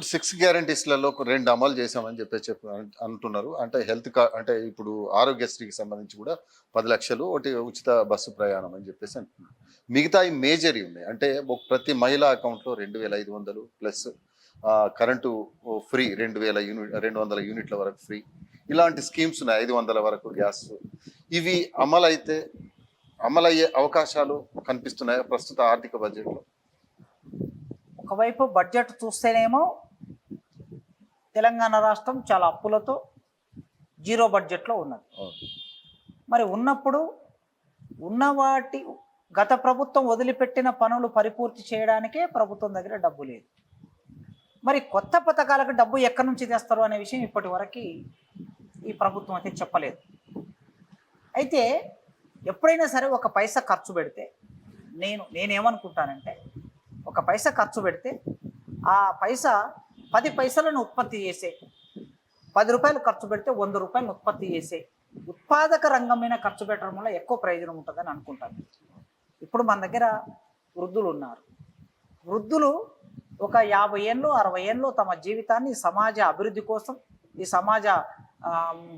ఇప్పుడు 6 గ్యారంటీస్‌లలో ఒక 2 అమలు చేశామని అంటున్నారు. అంటే అంటే ఇప్పుడు ఆరోగ్యశ్రీకి సంబంధించి కూడా 10,00,000 ఒకటి ఉచిత బస్సు ప్రయాణం అని చెప్పేసి అంటున్నారు. మిగతాయి మేజర్‌వి ఉన్నాయి. అంటే ప్రతి మహిళా అకౌంట్‌లో 2,500 ప్లస్ కరెంటు ఫ్రీ 200 యూనిట్ల వరకు ఫ్రీ. ఇలాంటి స్కీమ్స్ ఉన్నాయి. 500 వరకు గ్యాస్. ఇవి అమలయ్యే అవకాశాలు కనిపిస్తున్నాయా ప్రస్తుత ఆర్థిక బడ్జెట్‌లో? ఒకవైపు బడ్జెట్ చూస్తేనేమో తెలంగాణ రాష్ట్రం చాలా అప్పులతో జీరో బడ్జెట్లో ఉన్నది. మరి ఉన్నప్పుడు వాటి గత ప్రభుత్వం వదిలిపెట్టిన పనులు పరిపూర్తి చేయడానికే ప్రభుత్వం దగ్గర డబ్బు లేదు. మరి కొత్త పథకాలకు డబ్బు ఎక్కడి నుంచి తెస్తారు అనే విషయం ఇప్పటి వరకు ఈ ప్రభుత్వం అయితే చెప్పలేదు. అయితే ఎప్పుడైనా సరే ఒక పైసా ఖర్చు పెడితే నేనేమనుకుంటానంటే, ఒక పైసా ఖర్చు పెడితే ఆ పైసా 10 పైసలను ఉత్పత్తి చేసే, 10 రూపాయలు ఖర్చు పెడితే 100 రూపాయలను ఉత్పత్తి చేసే ఉత్పాదక రంగం మీద ఖర్చు పెట్టడం వల్ల ఎక్కువ ప్రయోజనం ఉంటుందని అనుకుంటాను. ఇప్పుడు మన దగ్గర వృద్ధులు ఉన్నారు. వృద్ధులు ఒక 50 ఏళ్ళు 60 ఏళ్ళు తమ జీవితాన్ని సమాజ అభివృద్ధి కోసం, ఈ సమాజ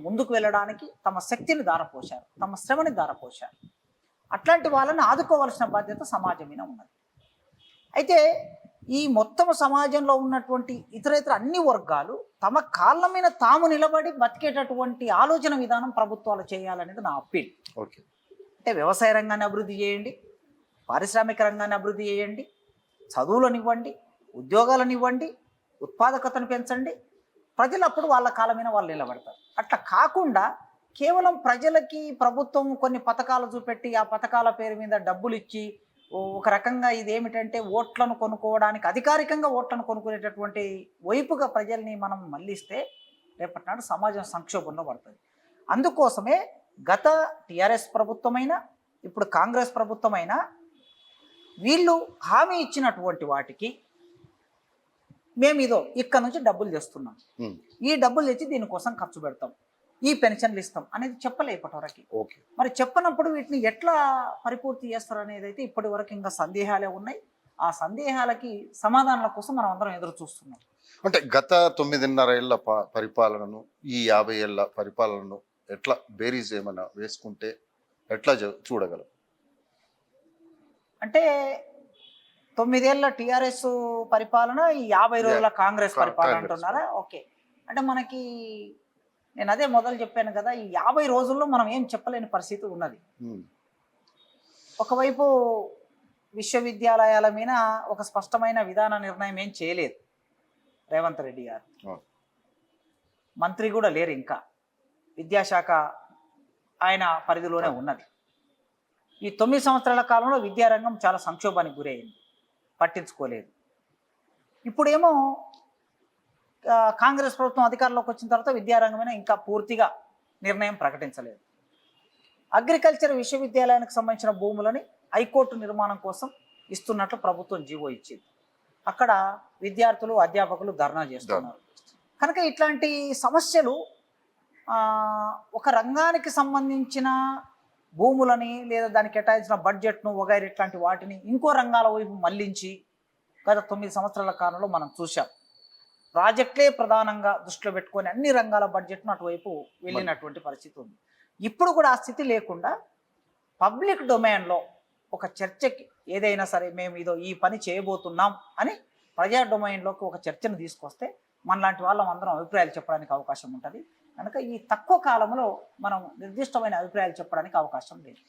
ముందుకు వెళ్ళడానికి తమ శక్తిని దారపోశారు, తమ శ్రమని దారపోశారు. అట్లాంటి వాళ్ళని ఆదుకోవాల్సిన బాధ్యత సమాజం మీద ఉన్నది. అయితే ఈ మొత్తం సమాజంలో ఉన్నటువంటి ఇతర అన్ని వర్గాలు తమ కాళ్ళ మీద తాము నిలబడి బతికేటటువంటి ఆలోచన విధానం ప్రభుత్వాలు చేయాలనేది నా అప్పీల్. ఓకే. అంటే వ్యవసాయ రంగాన్ని అభివృద్ధి చేయండి, పారిశ్రామిక రంగాన్ని అభివృద్ధి చేయండి, చదువులను ఇవ్వండి, ఉద్యోగాలను ఇవ్వండి, ఉత్పాదకతను పెంచండి. ప్రజలు అప్పుడు వాళ్ళ కాళ్ళ మీద వాళ్ళు నిలబడతారు. అట్లా కాకుండా కేవలం ప్రజలకి ప్రభుత్వం కొన్ని పథకాలు చూపెట్టి ఆ పథకాల పేరు మీద డబ్బులు ఇచ్చి ఒక రకంగా ఇదేమిటంటే ఓట్లను కొనుక్కోవడానికి, అధికారికంగా ఓట్లను కొనుక్కునేటటువంటి వైపుగా ప్రజల్ని మనం మళ్ళిస్తే రేపటి నాడు సమాజం సంక్షోభంలో పడుతుంది. అందుకోసమే గత టీఆర్ఎస్ ప్రభుత్వమైనా ఇప్పుడు కాంగ్రెస్ ప్రభుత్వమైనా వీళ్ళు హామీ ఇచ్చినటువంటి వాటికి మేము ఇక్కడ నుంచి డబ్బులు తెస్తున్నాం, ఈ డబ్బులు తెచ్చి దీనికోసం ఖర్చు పెడతాం, ఈ పెన్షన్లు ఇస్తాం అనేది చెప్పలే ఇప్పటివరకు. మరి చెప్పనప్పుడు వీటిని ఎట్లా పరిపూర్తి చేస్తారు అనేది అయితే ఇప్పటి వరకు ఇంకా సందేహాలే ఉన్నాయి. ఆ సందేహాలకి సమాధానాల కోసం మనం అందరం ఎదురు చూస్తున్నాం. అంటే గత 9.5 ఏళ్ల పరిపాలనను, ఈ 50 ఏళ్ల పరిపాలనను ఎట్లా బేరీజ్ ఏమైనా వేసుకుంటే ఎట్లా చూడగలం? అంటే 9 ఏళ్ల టీఆర్ఎస్ పరిపాలన, ఈ 50 రోజుల కాంగ్రెస్ పరిపాలన అంటున్నారా? ఓకే. అంటే మనకి నేను అదే మొదలు చెప్పాను కదా, ఈ 50 రోజుల్లో మనం ఏం చెప్పలేని పరిస్థితి ఉన్నది. ఒకవైపు విశ్వవిద్యాలయాల మీద ఒక స్పష్టమైన విధాన నిర్ణయం ఏం చేయలేదు రేవంత్ రెడ్డి గారు. మంత్రి కూడా లేరు, ఇంకా విద్యాశాఖ ఆయన పరిధిలోనే ఉన్నది. ఈ 9 సంవత్సరాల కాలంలో విద్యారంగం చాలా సంక్షోభానికి గురైంది, పట్టించుకోలేదు. ఇప్పుడేమో కాంగ్రెస్ ప్రభుత్వం అధికారంలోకి వచ్చిన తర్వాత విద్యారంగమైన ఇంకా పూర్తిగా నిర్ణయం ప్రకటించలేదు. అగ్రికల్చర్ విశ్వవిద్యాలయానికి సంబంధించిన భూములని హైకోర్టు నిర్మాణం కోసం ఇస్తున్నట్లు ప్రభుత్వం జీవో ఇచ్చింది. అక్కడ విద్యార్థులు అధ్యాపకులు ధర్నా చేస్తున్నారు. కనుక ఇట్లాంటి సమస్యలు ఒక రంగానికి సంబంధించిన భూములని లేదా దానికి కేటాయించిన బడ్జెట్ను వగైరు ఇట్లాంటి వాటిని ఇంకో రంగాల వైపు మళ్లించి గత 9 సంవత్సరాల కాలంలో మనం చూసాం. ప్రాజెక్టులే ప్రధానంగా దృష్టిలో పెట్టుకొని అన్ని రంగాల బడ్జెట్ను అటువైపు వెళ్ళినటువంటి పరిస్థితి ఉంది. ఇప్పుడు కూడా ఆ స్థితి లేకుండా పబ్లిక్ డొమైన్లో ఒక చర్చకి ఏదైనా సరే మేము ఈ పని చేయబోతున్నాం అని ప్రజా డొమైన్లోకి ఒక చర్చను తీసుకొస్తే మనలాంటి వాళ్ళం అందరం అభిప్రాయాలు చెప్పడానికి అవకాశం ఉంటుంది. కనుక ఈ తక్కువ కాలంలో మనం నిర్దిష్టమైన అభిప్రాయాలు చెప్పడానికి అవకాశం లేదు.